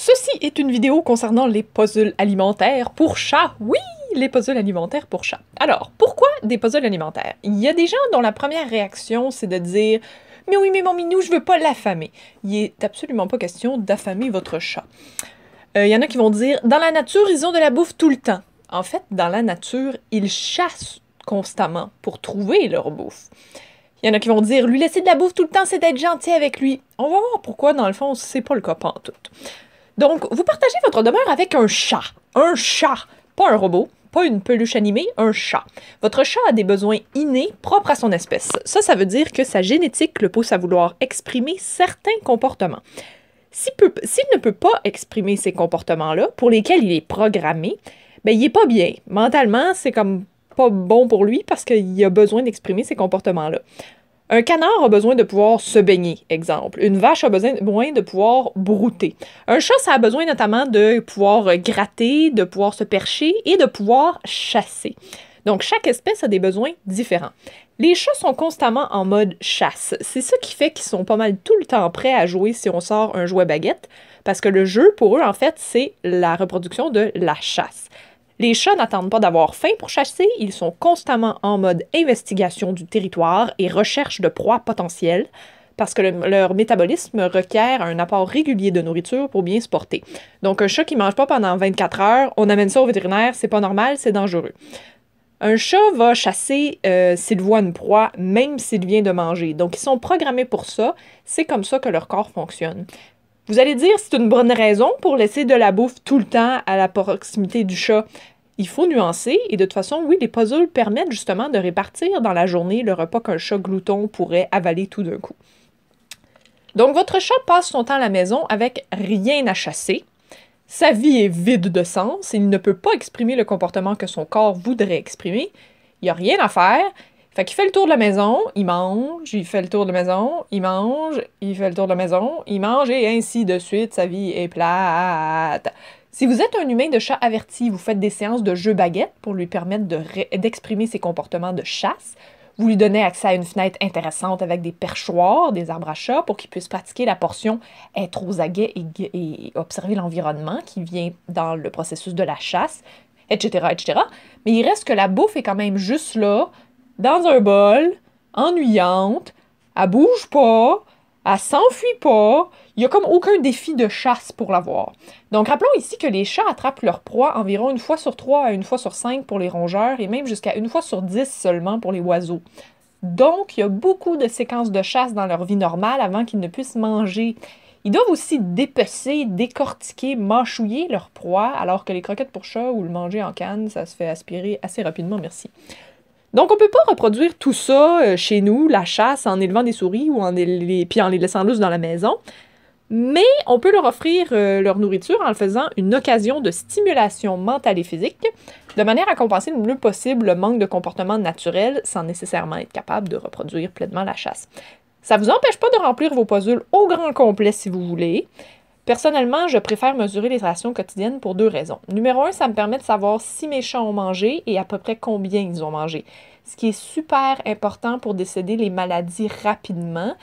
Ceci est une vidéo concernant les puzzles alimentaires pour chats. Oui, les puzzles alimentaires pour chats. Alors, pourquoi des puzzles alimentaires? Il y a des gens dont la première réaction, c'est de dire « Mais oui, mais mon minou, je veux pas l'affamer. » Il est absolument pas question d'affamer votre chat. Il y en a qui vont dire « Dans la nature, ils ont de la bouffe tout le temps. » En fait, dans la nature, ils chassent constamment pour trouver leur bouffe. Il y en a qui vont dire « Lui laisser de la bouffe tout le temps, c'est d'être gentil avec lui. » On va voir pourquoi, dans le fond, c'est pas le cas pantoute. Donc, vous partagez votre demeure avec un chat. Un chat, pas un robot, pas une peluche animée, un chat. Votre chat a des besoins innés propres à son espèce. Ça veut dire que sa génétique le pousse à vouloir exprimer certains comportements. S'il ne peut pas exprimer ces comportements-là, pour lesquels il est programmé, ben il est pas bien. Mentalement, c'est comme pas bon pour lui parce qu'il a besoin d'exprimer ces comportements-là. Un canard a besoin de pouvoir se baigner, exemple. Une vache a besoin de pouvoir brouter. Un chat, ça a besoin notamment de pouvoir gratter, de pouvoir se percher et de pouvoir chasser. Donc, chaque espèce a des besoins différents. Les chats sont constamment en mode chasse. C'est ça qui fait qu'ils sont pas mal tout le temps prêts à jouer si on sort un jouet baguette, parce que le jeu, pour eux, en fait, c'est la reproduction de la chasse. Les chats n'attendent pas d'avoir faim pour chasser, ils sont constamment en mode investigation du territoire et recherche de proies potentielles, parce que leur métabolisme requiert un apport régulier de nourriture pour bien se porter. Donc un chat qui mange pas pendant 24 heures, on amène ça au vétérinaire, c'est pas normal, c'est dangereux. Un chat va chasser s'il voit une proie, même s'il vient de manger. Donc ils sont programmés pour ça, c'est comme ça que leur corps fonctionne. Vous allez dire, c'est une bonne raison pour laisser de la bouffe tout le temps à la proximité du chat. Il faut nuancer, et de toute façon, oui, les puzzles permettent justement de répartir dans la journée le repas qu'un chat glouton pourrait avaler tout d'un coup. Donc, votre chat passe son temps à la maison avec rien à chasser. Sa vie est vide de sens, il ne peut pas exprimer le comportement que son corps voudrait exprimer. Il n'y a rien à faire. Fait qu'il fait le tour de la maison, il mange, il fait le tour de la maison, il mange, il fait le tour de la maison, il mange, et ainsi de suite, sa vie est plate. Si vous êtes un humain de chat averti, vous faites des séances de jeux baguettes pour lui permettre d'exprimer ses comportements de chasse. Vous lui donnez accès à une fenêtre intéressante avec des perchoirs, des arbres à chat, pour qu'il puisse pratiquer la portion être aux aguets et observer l'environnement qui vient dans le processus de la chasse, etc., etc. Mais il reste que la bouffe est quand même juste là, dans un bol, ennuyante, elle bouge pas, elle s'enfuit pas, il n'y a comme aucun défi de chasse pour l'avoir. Donc rappelons ici que les chats attrapent leur proie environ 1 fois sur 3 à 1 fois sur 5 pour les rongeurs et même jusqu'à 1 fois sur 10 seulement pour les oiseaux. Donc il y a beaucoup de séquences de chasse dans leur vie normale avant qu'ils ne puissent manger. Ils doivent aussi dépecer, décortiquer, mâchouiller leur proie, alors que les croquettes pour chat ou le manger en canne, ça se fait aspirer assez rapidement, merci. Donc, on peut pas reproduire tout ça chez nous, la chasse, en élevant des souris ou en les laissant lousses dans la maison. Mais on peut leur offrir leur nourriture en faisant une occasion de stimulation mentale et physique, de manière à compenser le mieux possible le manque de comportement naturel sans nécessairement être capable de reproduire pleinement la chasse. Ça vous empêche pas de remplir vos puzzles au grand complet si vous voulez. Personnellement, je préfère mesurer les rations quotidiennes pour 2 raisons. Numéro 1, ça me permet de savoir si mes chats ont mangé et à peu près combien ils ont mangé. Ce qui est super important pour décéder les maladies rapidement,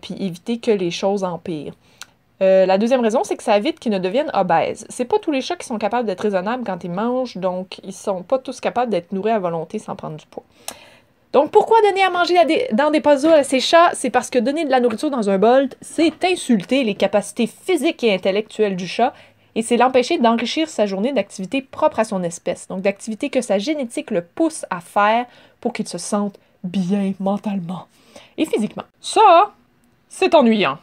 puis éviter que les choses empirent. La deuxième raison, c'est que ça évite qu'ils ne deviennent obèses. C'est pas tous les chats qui sont capables d'être raisonnables quand ils mangent, donc ils sont pas tous capables d'être nourris à volonté sans prendre du poids. Donc, pourquoi donner à manger dans des puzzles à ces chats? C'est parce que donner de la nourriture dans un bol, c'est insulter les capacités physiques et intellectuelles du chat et c'est l'empêcher d'enrichir sa journée d'activités propres à son espèce. Donc, d'activités que sa génétique le pousse à faire pour qu'il se sente bien mentalement et physiquement. Ça, c'est ennuyant.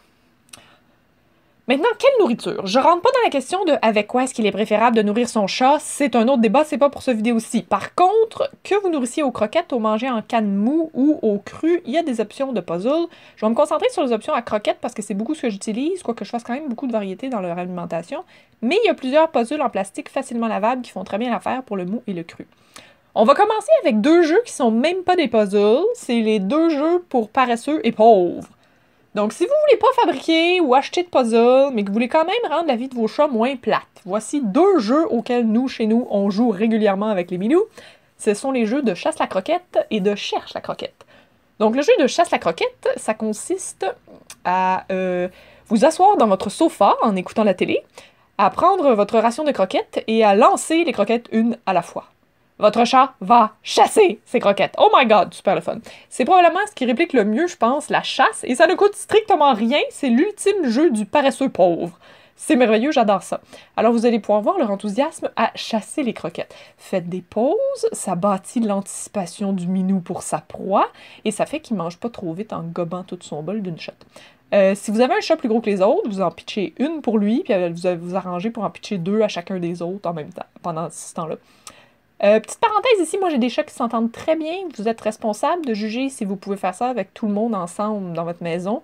Maintenant, quelle nourriture? Je rentre pas dans la question de avec quoi est-ce qu'il est préférable de nourrir son chat, c'est un autre débat, c'est pas pour cette vidéo-ci. Par contre, que vous nourrissiez aux croquettes, au manger en canne mou ou au cru, il y a des options de puzzle. Je vais me concentrer sur les options à croquettes parce que c'est beaucoup ce que j'utilise, quoique je fasse quand même beaucoup de variétés dans leur alimentation. Mais il y a plusieurs puzzles en plastique facilement lavables qui font très bien l'affaire pour le mou et le cru. On va commencer avec 2 jeux qui sont même pas des puzzles, c'est les 2 jeux pour paresseux et pauvres. Donc, si vous voulez pas fabriquer ou acheter de puzzles, mais que vous voulez quand même rendre la vie de vos chats moins plate, voici 2 jeux auxquels chez nous, on joue régulièrement avec les minous. Ce sont les jeux de chasse la croquette et de cherche la croquette. Donc, le jeu de chasse la croquette, ça consiste à vous asseoir dans votre sofa en écoutant la télé, à prendre votre ration de croquettes et à lancer les croquettes une à la fois. Votre chat va chasser ces croquettes. Oh my god, super le fun. C'est probablement ce qui réplique le mieux, je pense, la chasse, et ça ne coûte strictement rien, c'est l'ultime jeu du paresseux pauvre. C'est merveilleux, j'adore ça. Alors vous allez pouvoir voir leur enthousiasme à chasser les croquettes. Faites des pauses, ça bâtit l'anticipation du minou pour sa proie, et ça fait qu'il mange pas trop vite en gobant tout son bol d'une shot. Si vous avez un chat plus gros que les autres, vous en pitchez une pour lui, puis vous allez vous arranger pour en pitcher deux à chacun des autres en même temps, pendant ce temps-là. Petite parenthèse ici, moi j'ai des chats qui s'entendent très bien. Vous êtes responsable de juger si vous pouvez faire ça avec tout le monde ensemble dans votre maison.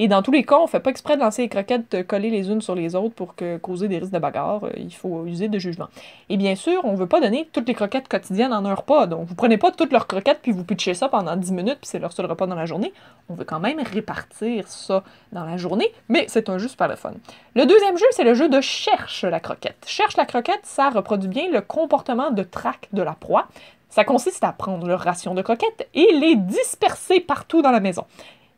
Et dans tous les cas, on fait pas exprès de lancer les croquettes collées les unes sur les autres pour causer des risques de bagarre. Il faut user de jugement. Et bien sûr, on veut pas donner toutes les croquettes quotidiennes en un repas. Donc vous prenez pas toutes leurs croquettes puis vous pitchez ça pendant 10 minutes puis c'est leur seul repas dans la journée. On veut quand même répartir ça dans la journée, mais c'est un jeu super le fun. Le deuxième jeu, c'est le jeu de cherche la croquette. Cherche la croquette, ça reproduit bien le comportement de traque de la proie. Ça consiste à prendre leur ration de croquettes et les disperser partout dans la maison.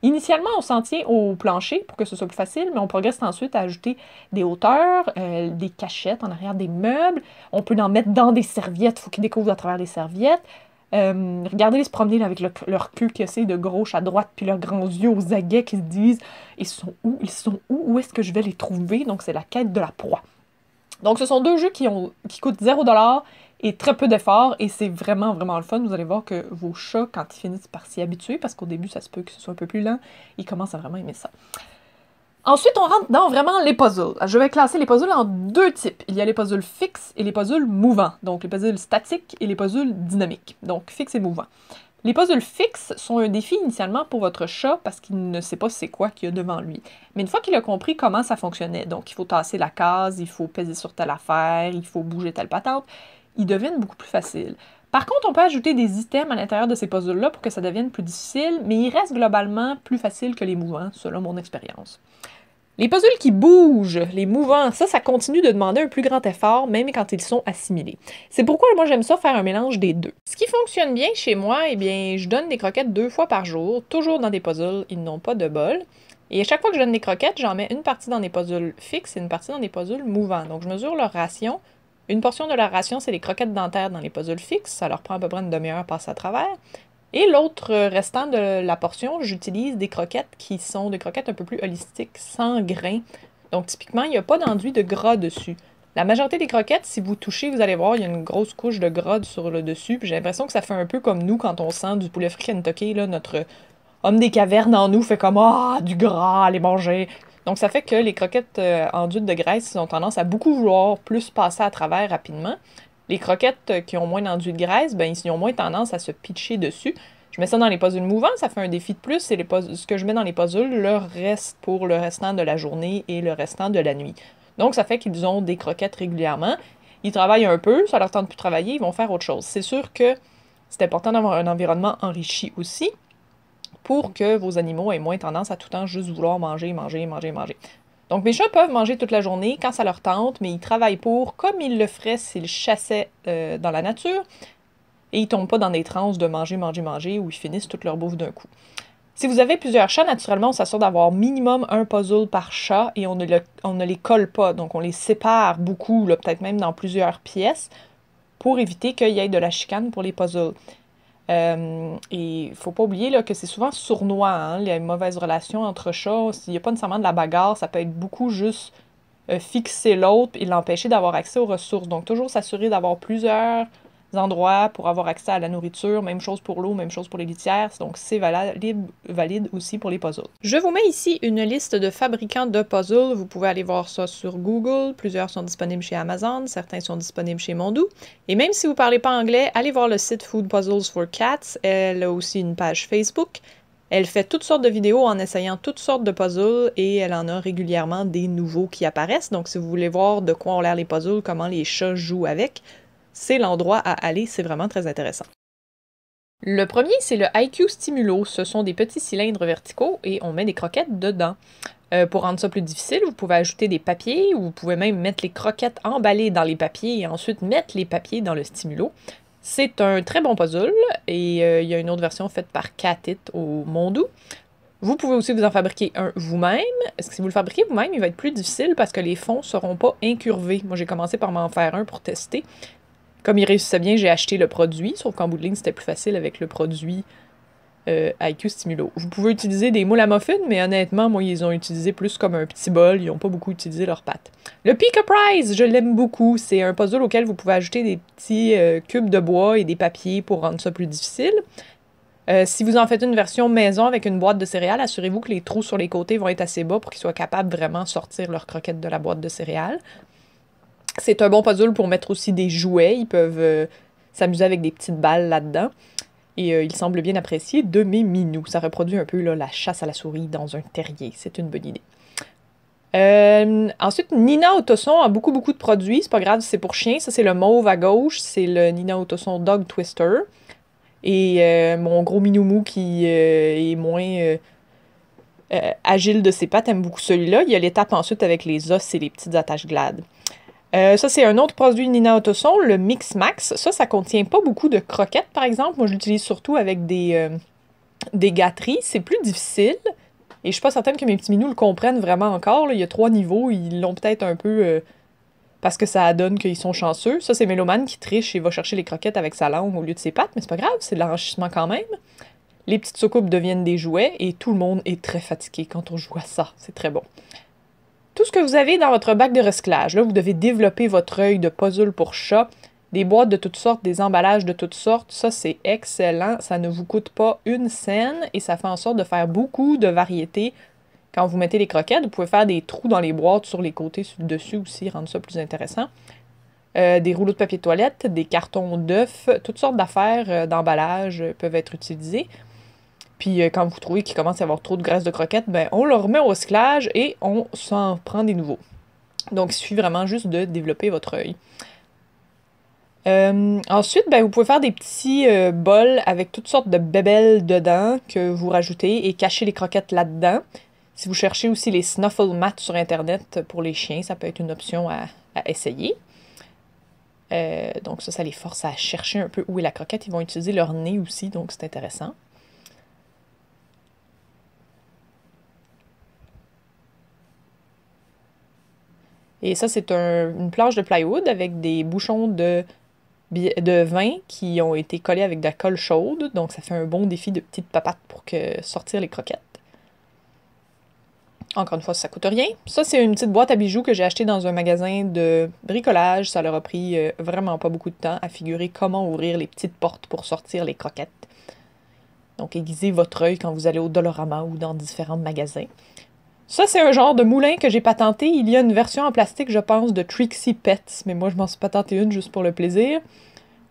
Initialement, on s'en tient au plancher pour que ce soit plus facile, mais on progresse ensuite à ajouter des hauteurs, des cachettes en arrière des meubles. On peut en mettre dans des serviettes, il faut qu'ils découvrent à travers les serviettes. Regardez-les se promener là, avec leur queue qui essaie de gauche à droite, puis leurs grands yeux aux aguets qui se disent « Ils sont où? Ils sont où? Où est-ce que je vais les trouver? » Donc c'est la quête de la proie. Donc ce sont deux jeux qui coûtent 0$ et très peu d'efforts, et c'est vraiment, vraiment le fun. Vous allez voir que vos chats, quand ils finissent par s'y habituer, parce qu'au début, ça se peut que ce soit un peu plus lent, ils commencent à vraiment aimer ça. Ensuite, on rentre dans vraiment les puzzles. Je vais classer les puzzles en deux types. Il y a les puzzles fixes et les puzzles mouvants. Donc les puzzles statiques et les puzzles dynamiques. Donc fixe et mouvant. Les puzzles fixes sont un défi initialement pour votre chat parce qu'il ne sait pas c'est quoi qu'il y a devant lui. Mais une fois qu'il a compris comment ça fonctionnait, donc il faut tasser la case, il faut peser sur telle affaire, il faut bouger telle patente, ils deviennent beaucoup plus faciles. Par contre, on peut ajouter des items à l'intérieur de ces puzzles-là pour que ça devienne plus difficile, mais ils restent globalement plus faciles que les mouvants, selon mon expérience. Les puzzles qui bougent, les mouvants, ça continue de demander un plus grand effort, même quand ils sont assimilés. C'est pourquoi moi j'aime ça faire un mélange des deux. Ce qui fonctionne bien chez moi, eh bien, je donne des croquettes 2 fois par jour, toujours dans des puzzles, ils n'ont pas de bol. Et à chaque fois que je donne des croquettes, j'en mets une partie dans des puzzles fixes et une partie dans des puzzles mouvants. Donc je mesure leur ration. Une portion de leur ration, c'est les croquettes dentaires dans les puzzles fixes, ça leur prend à peu près une demi-heure à passer à travers. Et l'autre restant de la portion, j'utilise des croquettes qui sont des croquettes un peu plus holistiques, sans grains. Donc typiquement, il n'y a pas d'enduit de gras dessus. La majorité des croquettes, si vous touchez, vous allez voir, il y a une grosse couche de gras sur le dessus. Puis j'ai l'impression que ça fait un peu comme nous quand on sent du poulet frit Kentucky, là, notre homme des cavernes en nous fait comme « Ah, du gras, allez manger! » Donc ça fait que les croquettes enduites de graisse ont tendance à beaucoup vouloir plus passer à travers rapidement. Les croquettes qui ont moins d'enduit de graisse, ben, ils ont moins tendance à se pitcher dessus. Je mets ça dans les puzzles mouvants, ça fait un défi de plus. C'est ce que je mets dans les puzzles leur reste pour le restant de la journée et le restant de la nuit. Donc ça fait qu'ils ont des croquettes régulièrement. Ils travaillent un peu, ça leur tente plus de travailler, ils vont faire autre chose. C'est sûr que c'est important d'avoir un environnement enrichi aussi pour que vos animaux aient moins tendance à tout le temps juste vouloir manger, manger, manger, manger. Donc mes chats peuvent manger toute la journée quand ça leur tente, mais ils travaillent pour, comme ils le feraient s'ils chassaient dans la nature, et ils tombent pas dans des transes de manger, manger, manger, où ils finissent toute leur bouffe d'un coup. Si vous avez plusieurs chats, naturellement, on s'assure d'avoir minimum un puzzle par chat, et on ne les colle pas, donc on les sépare beaucoup, peut-être même dans plusieurs pièces, pour éviter qu'il y ait de la chicane pour les puzzles. Et il faut pas oublier là, que c'est souvent sournois, hein, les mauvaises relations entre chats. S'il n'y a pas nécessairement de la bagarre, ça peut être beaucoup juste fixer l'autre et l'empêcher d'avoir accès aux ressources. Donc toujours s'assurer d'avoir plusieurs endroits pour avoir accès à la nourriture. Même chose pour l'eau, même chose pour les litières. Donc c'est valide aussi pour les puzzles. Je vous mets ici une liste de fabricants de puzzles. Vous pouvez aller voir ça sur Google. Plusieurs sont disponibles chez Amazon. Certains sont disponibles chez Mondou. Et même si vous ne parlez pas anglais, allez voir le site Food Puzzles for Cats. Elle a aussi une page Facebook. Elle fait toutes sortes de vidéos en essayant toutes sortes de puzzles et elle en a régulièrement des nouveaux qui apparaissent. Donc si vous voulez voir de quoi ont l'air les puzzles, comment les chats jouent avec, c'est l'endroit à aller, c'est vraiment très intéressant. Le premier, c'est le IQ Stimulo. Ce sont des petits cylindres verticaux et on met des croquettes dedans. Pour rendre ça plus difficile, vous pouvez ajouter des papiers ou vous pouvez même mettre les croquettes emballées dans les papiers et ensuite mettre les papiers dans le stimulo. C'est un très bon puzzle et il y a une autre version faite par Catit au Mondou. Vous pouvez aussi vous en fabriquer un vous-même. Si vous le fabriquez vous-même, il va être plus difficile parce que les fonds ne seront pas incurvés. Moi, j'ai commencé par m'en faire un pour tester. Comme il réussissait bien, j'ai acheté le produit, sauf qu'en bout de ligne, c'était plus facile avec le produit IQ Stimulo. Vous pouvez utiliser des moules à muffins, mais honnêtement, moi, ils ont utilisé plus comme un petit bol. Ils n'ont pas beaucoup utilisé leurs pattes. Le Pika Prize, je l'aime beaucoup. C'est un puzzle auquel vous pouvez ajouter des petits cubes de bois et des papiers pour rendre ça plus difficile. Si vous en faites une version maison avec une boîte de céréales, assurez-vous que les trous sur les côtés vont être assez bas pour qu'ils soient capables de vraiment sortir leurs croquettes de la boîte de céréales. C'est un bon puzzle pour mettre aussi des jouets. Ils peuvent s'amuser avec des petites balles là-dedans. Et il semble bien apprécié de mes minous. Ça reproduit un peu là, la chasse à la souris dans un terrier. C'est une bonne idée. Ensuite, Nina Autoson a beaucoup de produits. C'est pas grave, c'est pour chien. Ça, c'est le mauve à gauche. C'est le Nina Autoson Dog Twister. Et mon gros minoumou qui est moins agile de ses pattes aime beaucoup celui-là. Il y a l'étape ensuite avec les os et les petites attaches glades. Ça, c'est un autre produit Nina Autoson, le Mix Max. Ça contient pas beaucoup de croquettes, par exemple. Moi, je l'utilise surtout avec des gâteries. C'est plus difficile. Et je suis pas certaine que mes petits minous le comprennent vraiment encore. Là. Il y a 3 niveaux. Ils l'ont peut-être un peu... parce que ça donne qu'ils sont chanceux. Ça, c'est Méloman qui triche et va chercher les croquettes avec sa langue au lieu de ses pattes. Mais c'est pas grave, c'est de l'enrichissement quand même. Les petites soucoupes deviennent des jouets. Et tout le monde est très fatigué quand on joue à ça. C'est très bon. Tout ce que vous avez dans votre bac de recyclage, là, vous devez développer votre œil de puzzle pour chat, des boîtes de toutes sortes, des emballages de toutes sortes. Ça, c'est excellent. Ça ne vous coûte pas une scène et ça fait en sorte de faire beaucoup de variétés. Quand vous mettez les croquettes, vous pouvez faire des trous dans les boîtes sur les côtés, sur le dessus aussi, rendre ça plus intéressant. Des rouleaux de papier de toilette, des cartons d'œufs, toutes sortes d'affaires d'emballage peuvent être utilisées. Puis quand vous trouvez qu'il commence à y avoir trop de graisse de croquettes, ben on le remet au recyclage et on s'en prend des nouveaux. Donc il suffit vraiment juste de développer votre œil. Ensuite, ben, vous pouvez faire des petits bols avec toutes sortes de bébelles dedans que vous rajoutez et cacher les croquettes là-dedans. Si vous cherchez aussi les snuffle mats sur Internet pour les chiens, ça peut être une option à essayer. Donc ça les force à chercher un peu où est la croquette. Ils vont utiliser leur nez aussi, donc c'est intéressant. Et ça, c'est une planche de plywood avec des bouchons de vin qui ont été collés avec de la colle chaude. Donc, ça fait un bon défi de petites papates pour sortir les croquettes. Encore une fois, ça coûte rien. Ça, c'est une petite boîte à bijoux que j'ai achetée dans un magasin de bricolage. Ça leur a pris vraiment pas beaucoup de temps à figurer comment ouvrir les petites portes pour sortir les croquettes. Donc, aiguisez votre œil quand vous allez au Dollarama ou dans différents magasins. Ça, c'est un genre de moulin que j'ai patenté. Il y a une version en plastique, je pense, de Trixie Pets, mais moi, je m'en suis patenté une juste pour le plaisir.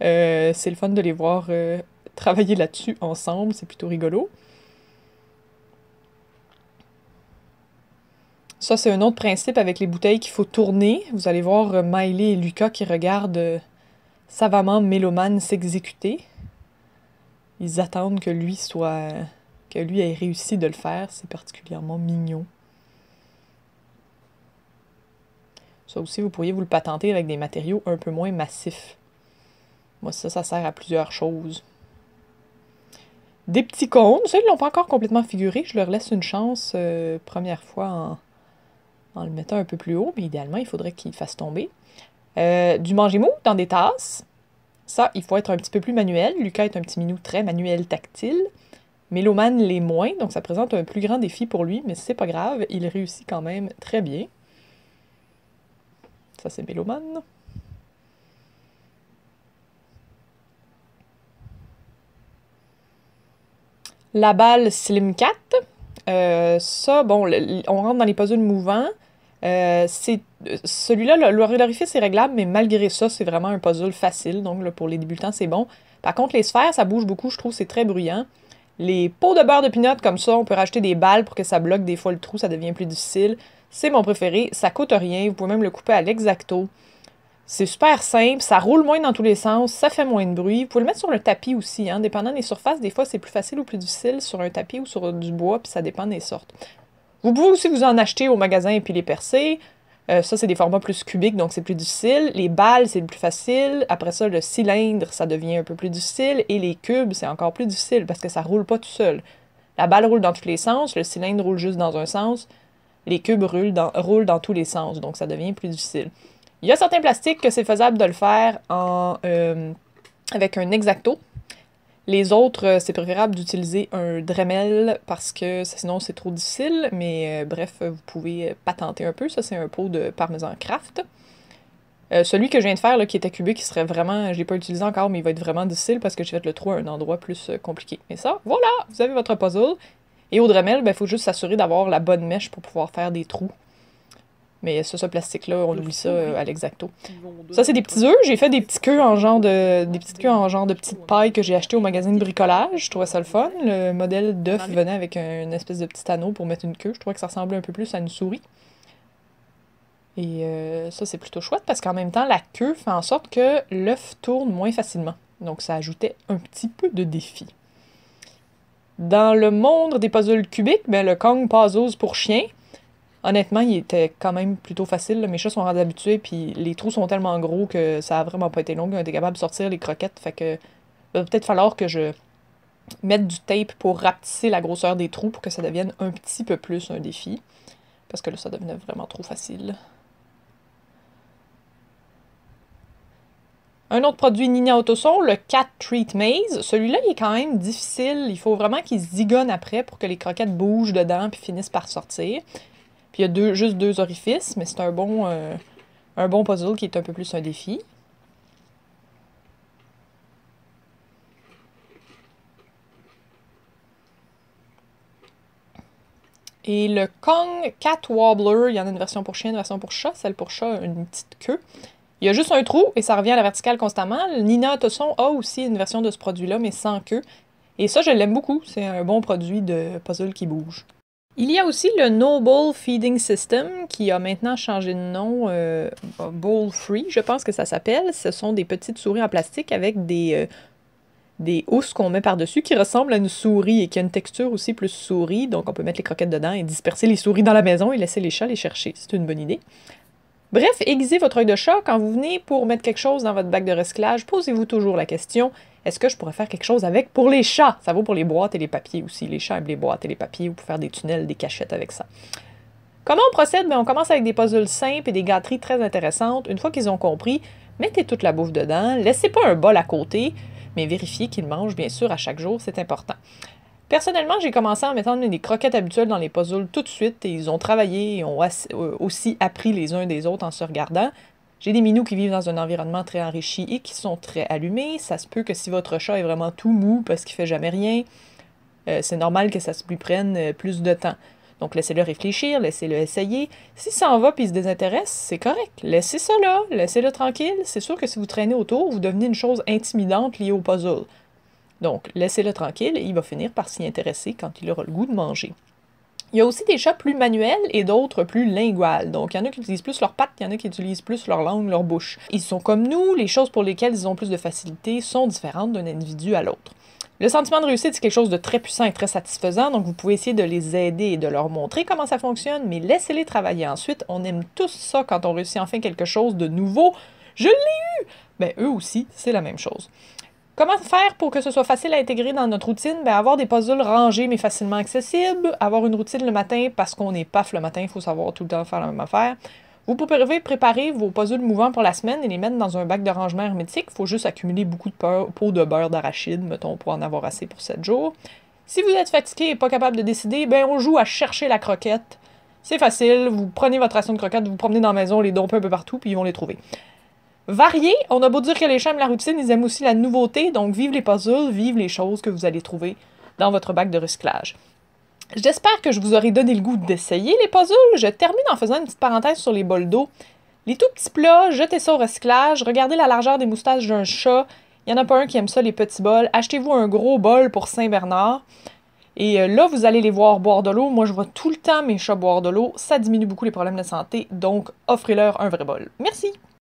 C'est le fun de les voir travailler là-dessus ensemble, c'est plutôt rigolo. Ça, c'est un autre principe avec les bouteilles qu'il faut tourner. Vous allez voir Miley et Lucas qui regardent savamment Méloman s'exécuter. Ils attendent que lui ait réussi de le faire. C'est particulièrement mignon. Ça aussi, vous pourriez vous le patenter avec des matériaux un peu moins massifs. Moi, ça sert à plusieurs choses. Des petits cônes, ça, ils l'ont pas encore complètement figuré. Je leur laisse une chance première fois en le mettant un peu plus haut, mais idéalement, il faudrait qu'ils fassent tomber. Du manger-mou dans des tasses. Ça, il faut être un petit peu plus manuel. Lucas est un petit minou très manuel tactile. Méloman l'est moins, donc ça présente un plus grand défi pour lui, mais c'est pas grave, il réussit quand même très bien. Ça, c'est Méloman. La balle Slim Cat. Ça, bon, on rentre dans les puzzles mouvants. Celui-là, l'orifice est réglable, mais malgré ça, c'est vraiment un puzzle facile. Donc, là, pour les débutants, c'est bon. Par contre, les sphères, ça bouge beaucoup. Je trouve que c'est très bruyant. Les pots de beurre de pinot, comme ça, on peut rajouter des balles pour que ça bloque des fois le trou. Ça devient plus difficile. C'est mon préféré. Ça coûte rien. Vous pouvez même le couper à l'exacto. C'est super simple, ça roule moins dans tous les sens, ça fait moins de bruit. Vous pouvez le mettre sur le tapis aussi, hein. Dépendant des surfaces, des fois c'est plus facile ou plus difficile sur un tapis ou sur du bois, puis ça dépend des sortes. Vous pouvez aussi vous en acheter au magasin et puis les percer. Ça, c'est des formats plus cubiques, donc c'est plus difficile. Les balles, c'est le plus facile. Après ça, le cylindre, ça devient un peu plus difficile. Et les cubes, c'est encore plus difficile parce que ça roule pas tout seul. La balle roule dans tous les sens, le cylindre roule juste dans un sens, les cubes roulent dans tous les sens, donc ça devient plus difficile. Il y a certains plastiques que c'est faisable de le faire avec un X-Acto. Les autres, c'est préférable d'utiliser un Dremel parce que sinon c'est trop difficile, mais bref, vous pouvez patenter un peu. Ça, c'est un pot de parmesan Kraft. Celui que je viens de faire, là, qui était cubique, qui serait vraiment... Je l'ai pas utilisé encore, mais il va être vraiment difficile parce que j'ai fait le trou à un endroit plus compliqué. Mais ça, voilà! Vous avez votre puzzle. Et au Dremel, ben, il faut juste s'assurer d'avoir la bonne mèche pour pouvoir faire des trous. Mais ça, ce plastique-là, on oublie ça à l'X-Acto. Ça, c'est des petits œufs. J'ai fait des petits queues en genre de... Des petites queues en genre de petites pailles que j'ai achetées au magasin de bricolage. Je trouvais ça le fun. Le modèle d'œuf venait avec une espèce de petit anneau pour mettre une queue. Je trouvais que ça ressemblait un peu plus à une souris. Et ça, c'est plutôt chouette parce qu'en même temps, la queue fait en sorte que l'œuf tourne moins facilement. Donc, ça ajoutait un petit peu de défi. Dans le monde des puzzles cubiques, ben, le Kong Puzzles pour chien, honnêtement, il était quand même plutôt facile. Mes chats sont rendus habitués, puis les trous sont tellement gros que ça a vraiment pas été long. Ils ont été capables de sortir les croquettes. Fait que va peut-être falloir que je mette du tape pour rapetisser la grosseur des trous pour que ça devienne un petit peu plus un défi. Parce que là, ça devenait vraiment trop facile. Un autre produit Nina Autoson, le Cat Treat Maze. Celui-là, il est quand même difficile. Il faut vraiment qu'il zigonne après pour que les croquettes bougent dedans puis finissent par sortir. Puis il y a juste deux orifices, mais c'est un bon puzzle qui est un peu plus un défi. Et le Kong Cat Wobbler, il y en a une version pour chien, une version pour chat. Celle pour chat a une petite queue. Il y a juste un trou et ça revient à la verticale constamment. Nina Autoson a aussi une version de ce produit-là, mais sans queue. Et ça, je l'aime beaucoup. C'est un bon produit de puzzle qui bouge. Il y a aussi le No Bowl Feeding System qui a maintenant changé de nom, Bowl Free, je pense que ça s'appelle. Ce sont des petites souris en plastique avec des housses qu'on met par-dessus qui ressemblent à une souris et qui a une texture aussi plus souris. Donc on peut mettre les croquettes dedans et disperser les souris dans la maison et laisser les chats les chercher. C'est une bonne idée. Bref, aiguisez votre œil de chat. Quand vous venez pour mettre quelque chose dans votre bac de recyclage, posez-vous toujours la question, est-ce que je pourrais faire quelque chose avec pour les chats? Ça vaut pour les boîtes et les papiers aussi. Les chats aiment les boîtes et les papiers, ou pour faire des tunnels, des cachettes avec ça. Comment on procède? Bien, on commence avec des puzzles simples et des gâteries très intéressantes. Une fois qu'ils ont compris, mettez toute la bouffe dedans. Laissez pas un bol à côté, mais vérifiez qu'ils mangent, bien sûr, à chaque jour. C'est important. Personnellement, j'ai commencé en mettant des croquettes habituelles dans les puzzles tout de suite et ils ont travaillé et ont aussi appris les uns des autres en se regardant. J'ai des minous qui vivent dans un environnement très enrichi et qui sont très allumés. Ça se peut que si votre chat est vraiment tout mou parce qu'il fait jamais rien, c'est normal que ça lui prenne plus de temps. Donc laissez-le réfléchir, laissez-le essayer. Si ça en va et il se désintéresse, c'est correct. Laissez ça là, laissez-le tranquille. C'est sûr que si vous traînez autour, vous devenez une chose intimidante liée au puzzle. Donc, laissez-le tranquille et il va finir par s'y intéresser quand il aura le goût de manger. Il y a aussi des chats plus manuels et d'autres plus linguales. Donc, il y en a qui utilisent plus leurs pattes, il y en a qui utilisent plus leur langue, leur bouche. Ils sont comme nous, les choses pour lesquelles ils ont plus de facilité sont différentes d'un individu à l'autre. Le sentiment de réussite, c'est quelque chose de très puissant et très satisfaisant, donc vous pouvez essayer de les aider et de leur montrer comment ça fonctionne, mais laissez-les travailler ensuite. On aime tous ça quand on réussit enfin quelque chose de nouveau. Je l'ai eu! Ben, eux aussi, c'est la même chose. Comment faire pour que ce soit facile à intégrer dans notre routine? Ben, avoir des puzzles rangés mais facilement accessibles, avoir une routine le matin parce qu'on est paf le matin, il faut savoir tout le temps faire la même affaire. Vous pouvez préparer vos puzzles mouvants pour la semaine et les mettre dans un bac de rangement hermétique. Il faut juste accumuler beaucoup de pots de beurre d'arachide, mettons, pour en avoir assez pour 7 jours. Si vous êtes fatigué et pas capable de décider, ben on joue à chercher la croquette. C'est facile, vous prenez votre ration de croquettes, vous promenez dans la maison, les dompez un peu partout, puis ils vont les trouver. Varier, on a beau dire que les chats aiment la routine, ils aiment aussi la nouveauté, donc vive les puzzles, vive les choses que vous allez trouver dans votre bac de recyclage. J'espère que je vous aurai donné le goût d'essayer les puzzles. Je termine en faisant une petite parenthèse sur les bols d'eau. Les tout petits plats, jetez ça au recyclage, regardez la largeur des moustaches d'un chat. Il n'y en a pas un qui aime ça, les petits bols. Achetez-vous un gros bol pour Saint-Bernard. Et là, vous allez les voir boire de l'eau. Moi, je vois tout le temps mes chats boire de l'eau. Ça diminue beaucoup les problèmes de santé, donc offrez-leur un vrai bol. Merci!